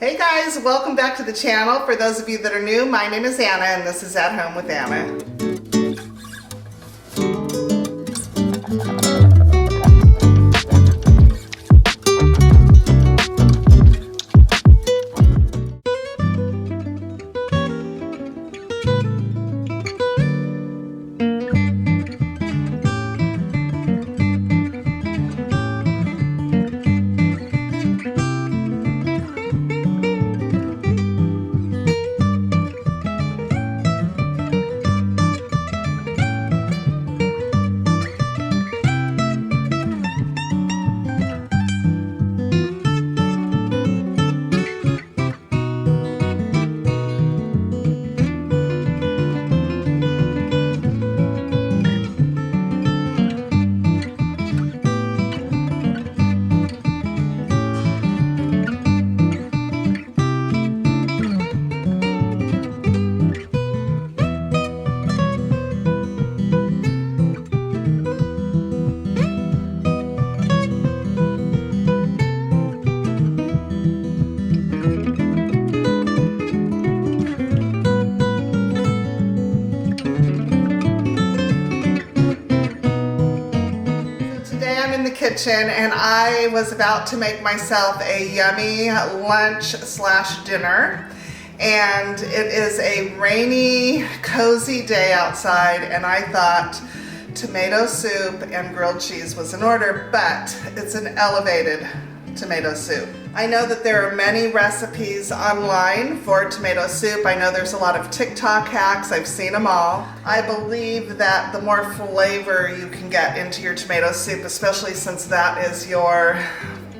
Hey guys, welcome back to the channel. For those of you that are new, my name is Anna and this is At Home with Anna. Kitchen, and I was about to make myself a yummy lunch/dinner, and it is a rainy, cozy day outside, and I thought tomato soup and grilled cheese was in order, but it's an elevated tomato soup. I know that there are many recipes online for tomato soup. I know there's a lot of TikTok hacks. I've seen them all. I believe that the more flavor you can get into your tomato soup, especially since that is your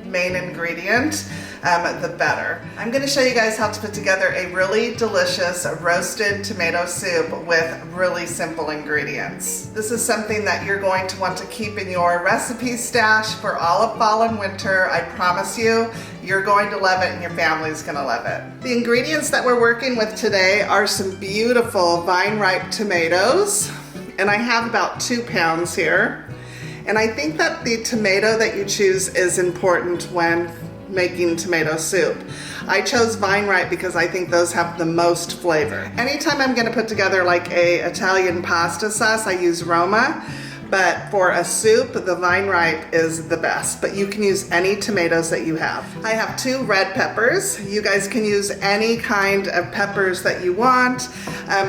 main ingredient, the better. I'm going to show you guys how to put together a really delicious roasted tomato soup with really simple ingredients. This is something that you're going to want to keep in your recipe stash for all of fall and winter. I promise you, you're going to love it and your family's going to love it. The ingredients that we're working with today are some beautiful vine-ripe tomatoes, and I have about 2 pounds here. And I think that the tomato that you choose is important when making tomato soup. I chose vine ripe because I think those have the most flavor. Anytime I'm going to put together like a Italian pasta sauce, I use Roma, but for a soup, the vine ripe is the best, but you can use any tomatoes that you have. I have 2 red peppers. You guys can use any kind of peppers that you want.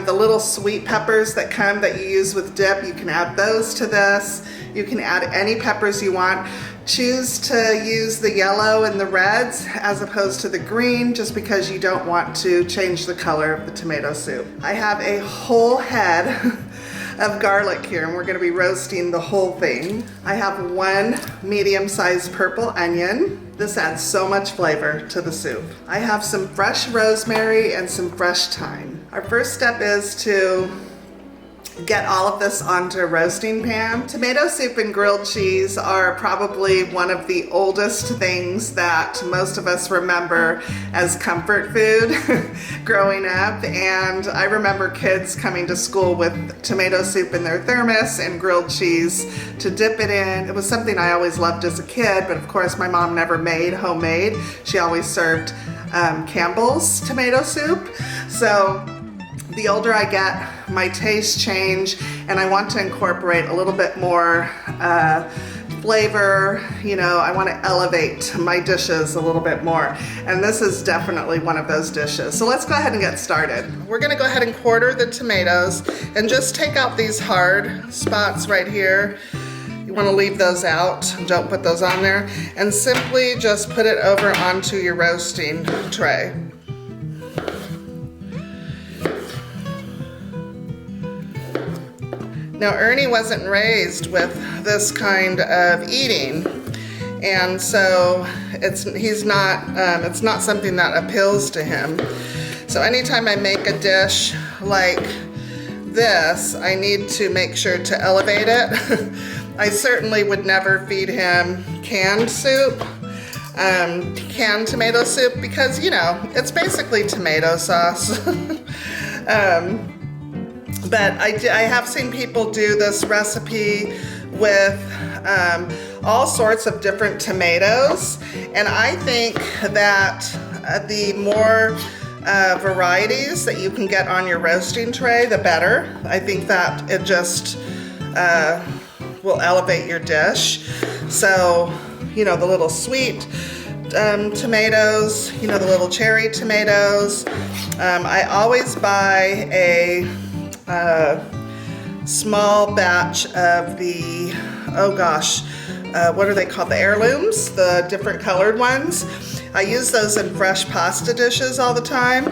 The little sweet peppers that come that you use with dip, you can add those to this. You can add any peppers you want. Choose to use the yellow and the reds as opposed to the green, just because you don't want to change the color of the tomato soup. I have a whole head of garlic here, and we're going to be roasting the whole thing. I have 1 medium-sized purple onion. This adds so much flavor to the soup. I have some fresh rosemary and some fresh thyme. Our first step is to get all of this onto a roasting pan. Tomato soup and grilled cheese are probably one of the oldest things that most of us remember as comfort food growing up, and I remember kids coming to school with tomato soup in their thermos and grilled cheese to dip it in. It was something I always loved as a kid, but of course my mom never made homemade. She always served Campbell's tomato soup. So the older I get, my tastes change, and I want to incorporate a little bit more flavor. You know, I want to elevate my dishes a little bit more, and this is definitely one of those dishes. So let's go ahead and get started. We're going to go ahead and quarter the tomatoes and just take out these hard spots right here. You want to leave those out, don't put those on there, and simply just put it over onto your roasting tray. Now, Ernie wasn't raised with this kind of eating, and so it's not something that appeals to him. So anytime I make a dish like this, I need to make sure to elevate it. I certainly would never feed him canned soup, canned tomato soup, because, you know, it's basically tomato sauce. But I have seen people do this recipe with all sorts of different tomatoes, and I think that the more varieties that you can get on your roasting tray, the better. I think that it just will elevate your dish. So, you know, the little sweet tomatoes, you know, the little cherry tomatoes. I always buy a small batch of the, oh gosh, what are they called? The heirlooms, the different colored ones. I use those in fresh pasta dishes all the time.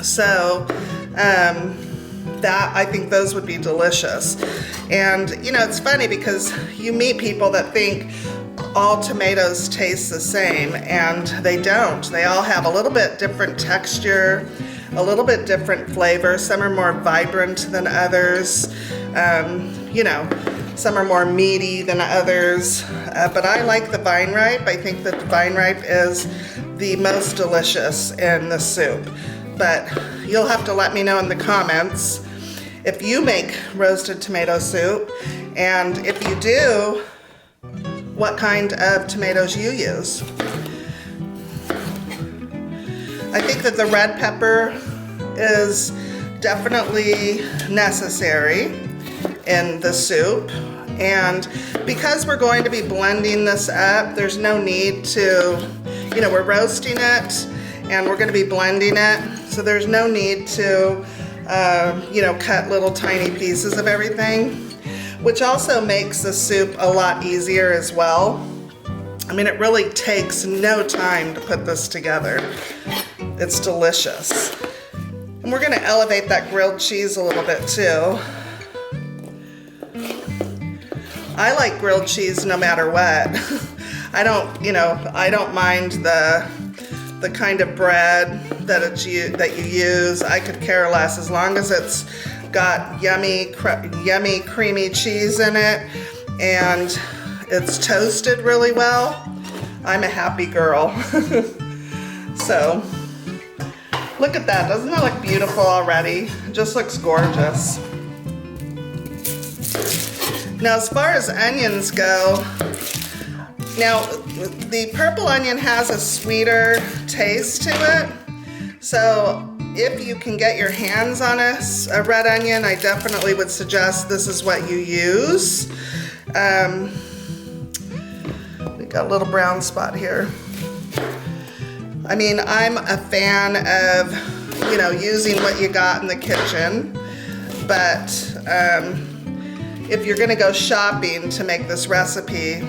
So that, I think those would be delicious. And you know, it's funny because you meet people that think all tomatoes taste the same, and they don't. They all have a little bit different texture, a little bit different flavor. Some are more vibrant than others. You know, some are more meaty than others. But I like the vine ripe. I think that the vine ripe is the most delicious in the soup. But you'll have to let me know in the comments if you make roasted tomato soup, and if you do, what kind of tomatoes you use. I think that the red pepper is definitely necessary in the soup, and because we're going to be blending this up, there's no need to, you know, we're roasting it and we're going to be blending it, so there's no need to you know, cut little tiny pieces of everything, which also makes the soup a lot easier as well. I mean, it really takes no time to put this together. It's delicious. And we're going to elevate that grilled cheese a little bit too. I like grilled cheese no matter what. I don't, you know, I don't mind the kind of bread that you use. I could care less as long as it's got yummy creamy cheese in it and it's toasted really well. I'm a happy girl. So look at that. Doesn't that look beautiful already? It just looks gorgeous. Now, as far as onions go, now the purple onion has a sweeter taste to it. So if you can get your hands on a red onion, I definitely would suggest this is what you use. We got a little brown spot here. I mean, I'm a fan of, you know, using what you got in the kitchen, but if you're gonna go shopping to make this recipe,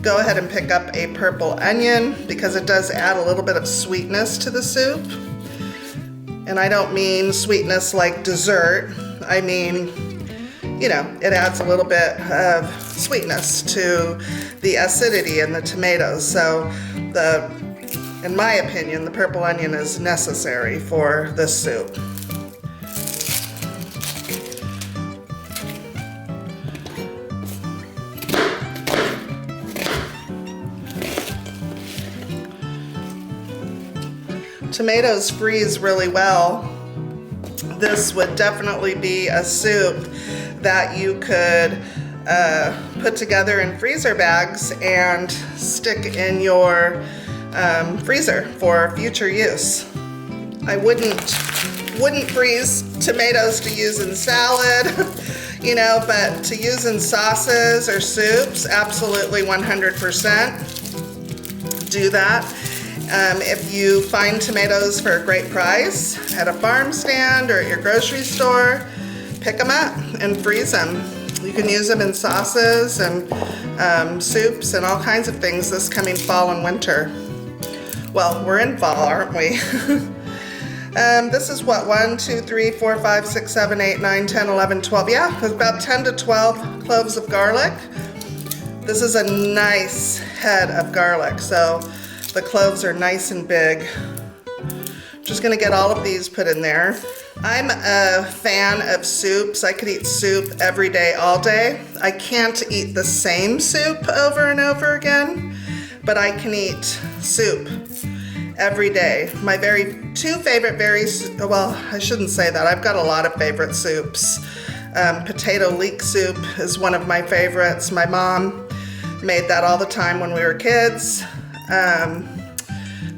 go ahead and pick up a purple onion because it does add a little bit of sweetness to the soup. And I don't mean sweetness like dessert. I mean, you know, it adds a little bit of sweetness to the acidity in the tomatoes. So in my opinion, the purple onion is necessary for this soup. Tomatoes freeze really well. This would definitely be a soup that you could put together in freezer bags and stick in your freezer for future use. I wouldn't freeze tomatoes to use in salad, you know, but to use in sauces or soups, absolutely 100% do that. If you find tomatoes for a great price at a farm stand or at your grocery store, pick them up and freeze them. You can use them in sauces and soups and all kinds of things this coming fall and winter. Well, we're in fall, aren't we? This is what, 1, 2, 3, 4, 5, 6, 7, 8, 9, 10, 11, 12. Yeah, there's about 10 to 12 cloves of garlic. This is a nice head of garlic, so the cloves are nice and big. Just gonna get all of these put in there. I'm a fan of soups. I could eat soup every day, all day. I can't eat the same soup over and over again, but I can eat soup every day. My two favorite well, I shouldn't say that. I've got a lot of favorite soups. Potato leek soup is one of my favorites. My mom made that all the time when we were kids.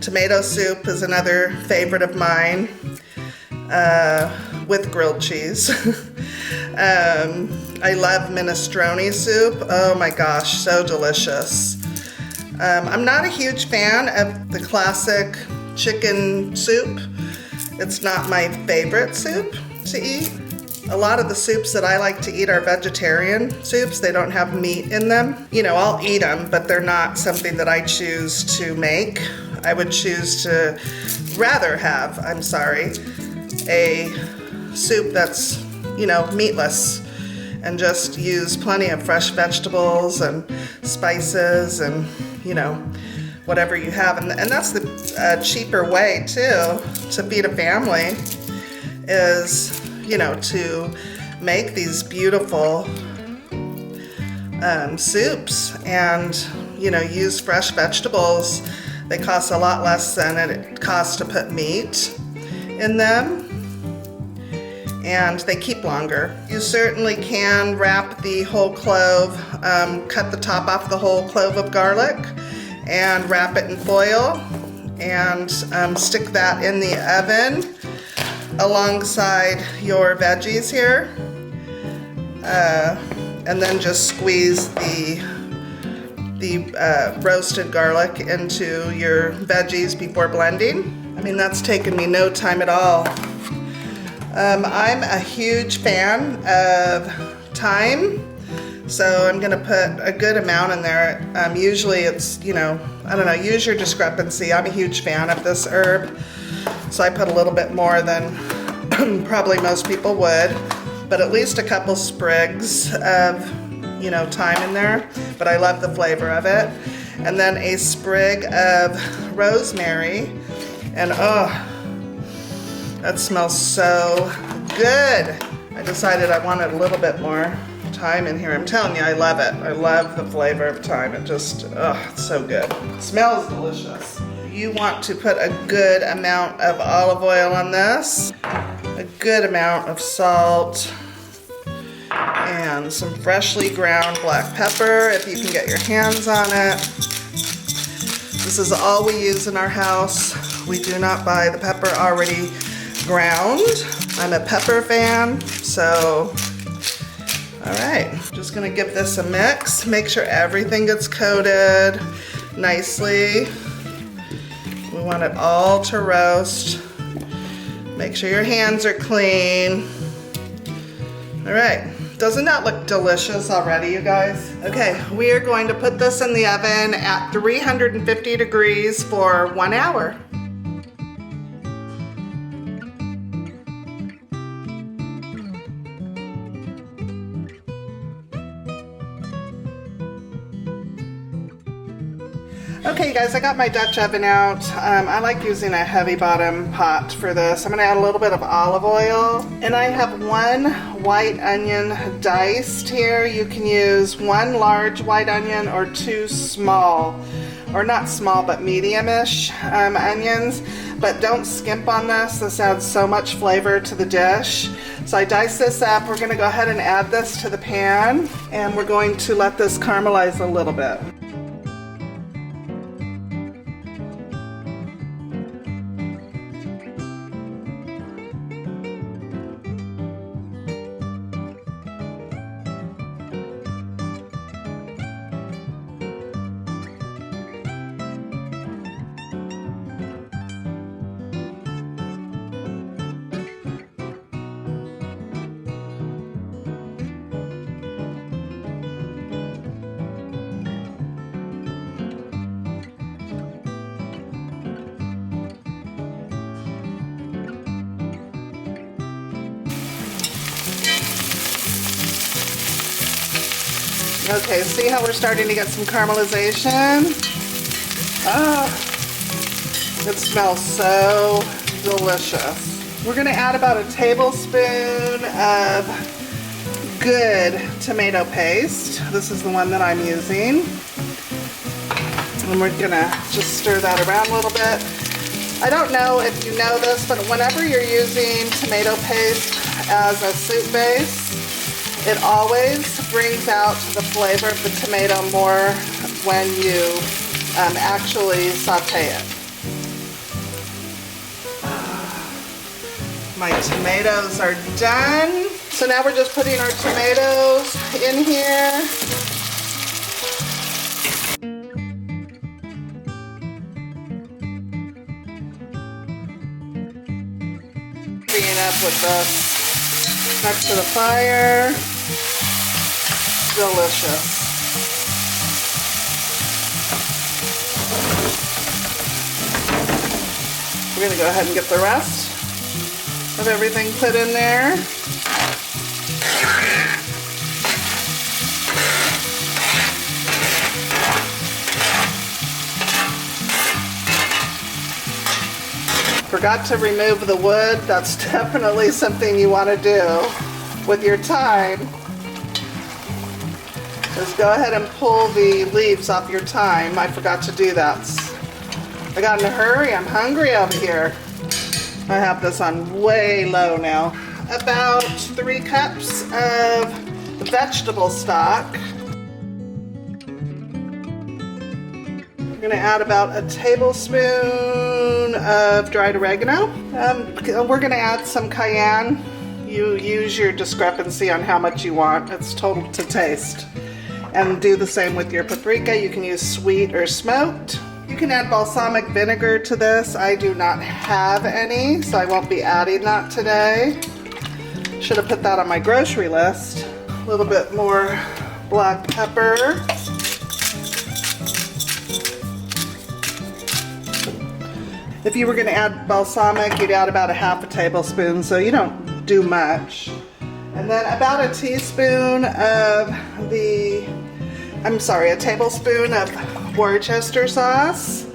Tomato soup is another favorite of mine, with grilled cheese. I love minestrone soup. Oh my gosh, so delicious. I'm not a huge fan of the classic chicken soup. It's not my favorite soup to eat. A lot of the soups that I like to eat are vegetarian soups. They don't have meat in them. You know, I'll eat them, but they're not something that I choose to make. I would choose to rather have, a soup that's, you know, meatless, and just use plenty of fresh vegetables and spices and, you know, whatever you have. And that's the cheaper way too to feed a family, is, you know, to make these beautiful soups and, you know, use fresh vegetables. They cost a lot less than it costs to put meat in them, and they keep longer. You certainly can wrap the whole clove, cut the top off the whole clove of garlic and wrap it in foil and stick that in the oven alongside your veggies here, and then just squeeze the roasted garlic into your veggies before blending. I mean, that's taken me no time at all. I'm a huge fan of thyme, so I'm gonna put a good amount in there. Usually it's, you know, I don't know, use your discrepancy. I'm a huge fan of this herb, so I put a little bit more than probably most people would, but at least a couple sprigs of, you know, thyme in there, but I love the flavor of it. And then a sprig of rosemary, and oh, that smells so good. I decided I wanted a little bit more thyme in here. I'm telling you, I love it. I love the flavor of thyme. It just, oh, it's so good. It smells delicious. You want to put a good amount of olive oil on this, a good amount of salt, and some freshly ground black pepper if you can get your hands on it. This is all we use in our house. We do not buy the pepper already ground. I'm a pepper fan, so all right. Just gonna give this a mix. Make sure everything gets coated nicely. We want it all to roast. Make sure your hands are clean. All right. Doesn't that look delicious already, you guys? Okay, we are going to put this in the oven at 350 degrees for 1 hour. Okay, you guys, I got my Dutch oven out. I like using a heavy bottom pot for this. I'm gonna add a little bit of olive oil, and I have 1 white onion diced here. You can use 1 large white onion or 2 small, or not small, but medium-ish onions. But don't skimp on this. This adds so much flavor to the dish. So I diced this up. We're gonna go ahead and add this to the pan, and we're going to let this caramelize a little bit. Okay, see how we're starting to get some caramelization? Oh, it smells so delicious. We're gonna add about a tablespoon of good tomato paste. This is the one that I'm using. And we're gonna just stir that around a little bit. I don't know if you know this, but whenever you're using tomato paste as a soup base, it always brings out the flavor of the tomato more when you actually saute it. My tomatoes are done. So now we're just putting our tomatoes in here. Being up with this next to the fire. Delicious. We're gonna go ahead and get the rest of everything put in there. Forgot to remove the wood. That's definitely something you want to do with your thyme. Just go ahead and pull the leaves off your thyme. I forgot to do that. I got in a hurry. I'm hungry over here. I have this on way low now. About 3 cups of vegetable stock. I'm gonna add about a tablespoon of dried oregano. We're gonna add some cayenne. You use your discrepancy on how much you want. It's total to taste. And do the same with your paprika. You can use sweet or smoked. You can add balsamic vinegar to this. I do not have any, so I won't be adding that today. Should have put that on my grocery list. A little bit more black pepper. If you were going to add balsamic, you'd add about a half a tablespoon, so you don't do much. And then about a tablespoon of Worcestershire sauce.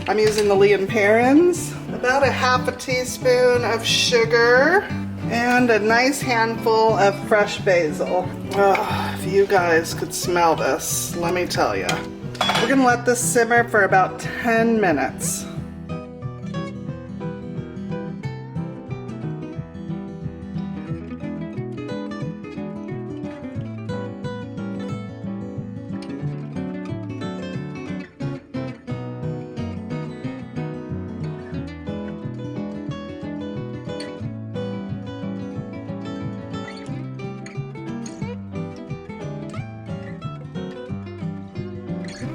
I'm using the Lee & Perrins. About a half a teaspoon of sugar and a nice handful of fresh basil. Oh, if you guys could smell this, let me tell you. We're gonna let this simmer for about 10 minutes.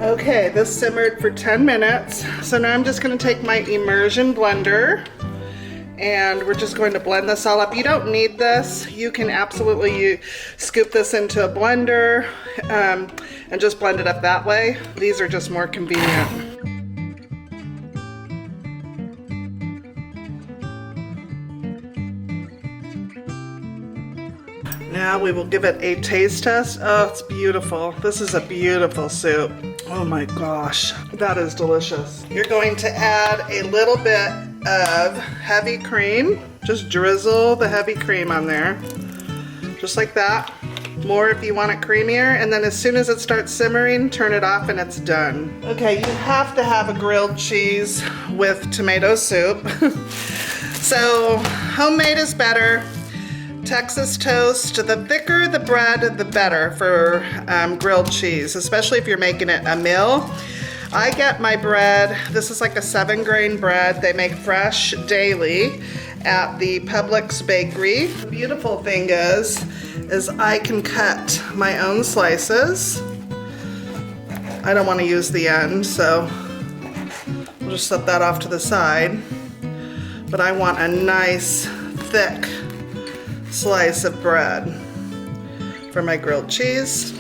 Okay, this simmered for 10 minutes. So now I'm just going to take my immersion blender and we're just going to blend this all up. You don't need this. You can absolutely scoop this into a blender and just blend it up that way. These are just more convenient. Now we will give it a taste test. Oh, it's beautiful. This is a beautiful soup. Oh my gosh, that is delicious. You're going to add a little bit of heavy cream. Just drizzle the heavy cream on there. Just like that. More if you want it creamier. And then as soon as it starts simmering, turn it off and it's done. Okay, you have to have a grilled cheese with tomato soup. So homemade is better. Texas toast, the thicker the bread, the better for grilled cheese, especially if you're making it a meal. I get my bread, this is like a 7-grain bread. They make fresh daily at the Publix bakery. The beautiful thing is I can cut my own slices. I don't want to use the end, so we'll just set that off to the side. But I want a nice, thick slice of bread for my grilled cheese.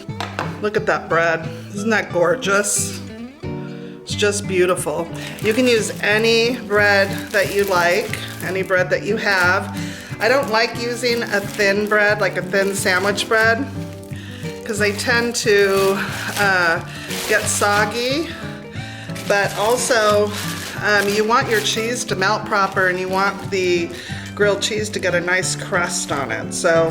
Look at that bread. Isn't that gorgeous? It's just beautiful. You can use any bread that you like, any bread that you have. I don't like using a thin bread, like a thin sandwich bread, because they tend to get soggy, but also you want your cheese to melt proper and you want the grilled cheese to get a nice crust on it. So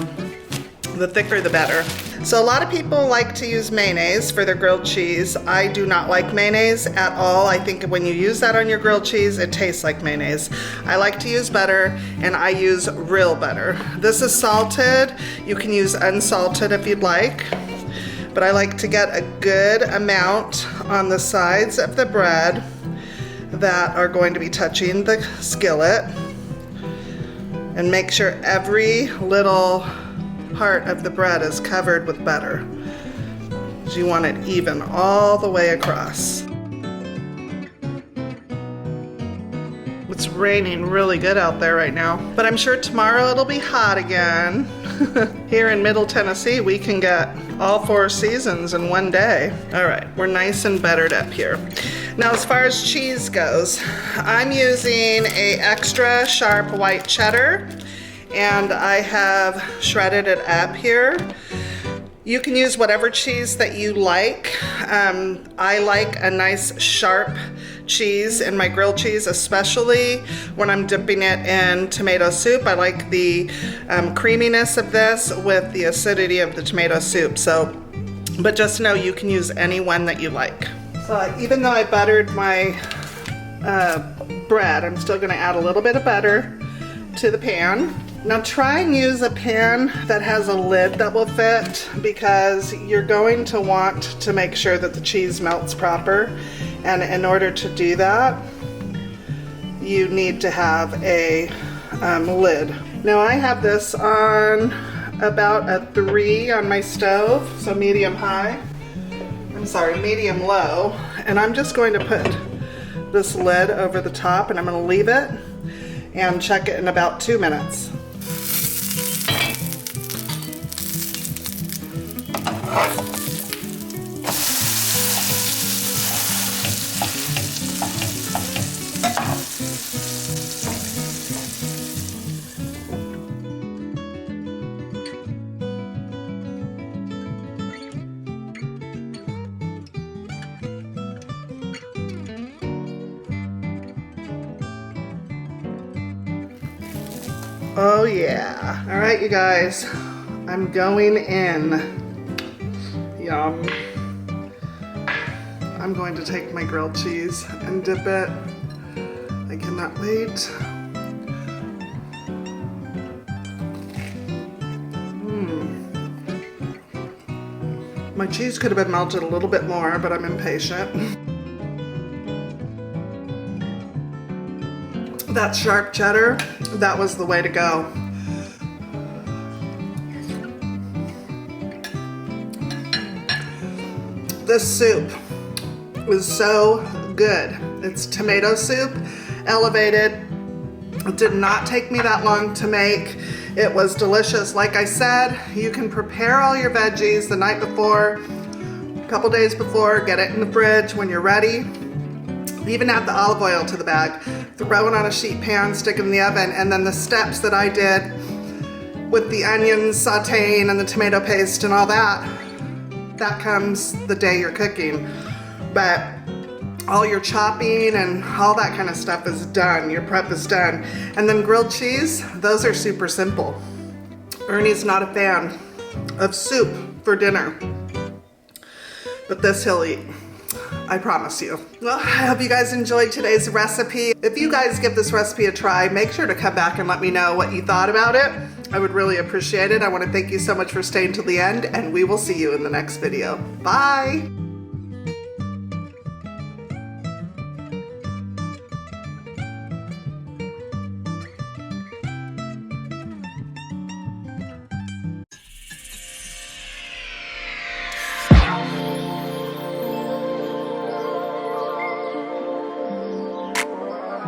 the thicker the better. So a lot of people like to use mayonnaise for their grilled cheese. I do not like mayonnaise at all. I think when you use that on your grilled cheese, it tastes like mayonnaise. I like to use butter, and I use real butter. This is salted. You can use unsalted if you'd like, but I like to get a good amount on the sides of the bread that are going to be touching the skillet. And make sure every little part of the bread is covered with butter. You want it even all the way across. It's raining really good out there right now, but I'm sure tomorrow it'll be hot again. Here in Middle Tennessee, we can get all 4 seasons in one day. All right, we're nice and buttered up here. Now, as far as cheese goes, I'm using a extra sharp white cheddar, and I have shredded it up here. You can use whatever cheese that you like. I like a nice sharp cheese in my grilled cheese, especially when I'm dipping it in tomato soup. I like the creaminess of this with the acidity of the tomato soup. So, but just know you can use any one that you like. So even though I buttered my bread, I'm still gonna add a little bit of butter to the pan. Now try and use a pan that has a lid that will fit, because you're going to want to make sure that the cheese melts proper. And in order to do that, you need to have a lid. Now I have this on about a 3 on my stove, so medium low. And I'm just going to put this lid over the top, and I'm going to leave it and check it in about 2 minutes. Oh yeah. All right, you guys, I'm going in. Yum. I'm going to take my grilled cheese and dip it. I cannot wait. My cheese could have been melted a little bit more, but I'm impatient. That sharp cheddar, that was the way to go. This soup is so good. It's tomato soup, elevated. It did not take me that long to make. It was delicious. Like I said, you can prepare all your veggies the night before, a couple days before, get it in the fridge when you're ready. Even add the olive oil to the bag, throw it on a sheet pan, stick it in the oven, and then the steps that I did with the onions sauteing and the tomato paste and all that, that comes the day you're cooking. But all your chopping and all that kind of stuff is done, your prep is done. And then grilled cheese, those are super simple. Ernie's not a fan of soup for dinner, but this he'll eat. I promise you. Well, I hope you guys enjoyed today's recipe. If you guys give this recipe a try, make sure to come back and let me know what you thought about it. I would really appreciate it. I want to thank you so much for staying till the end, and we will see you in the next video. Bye!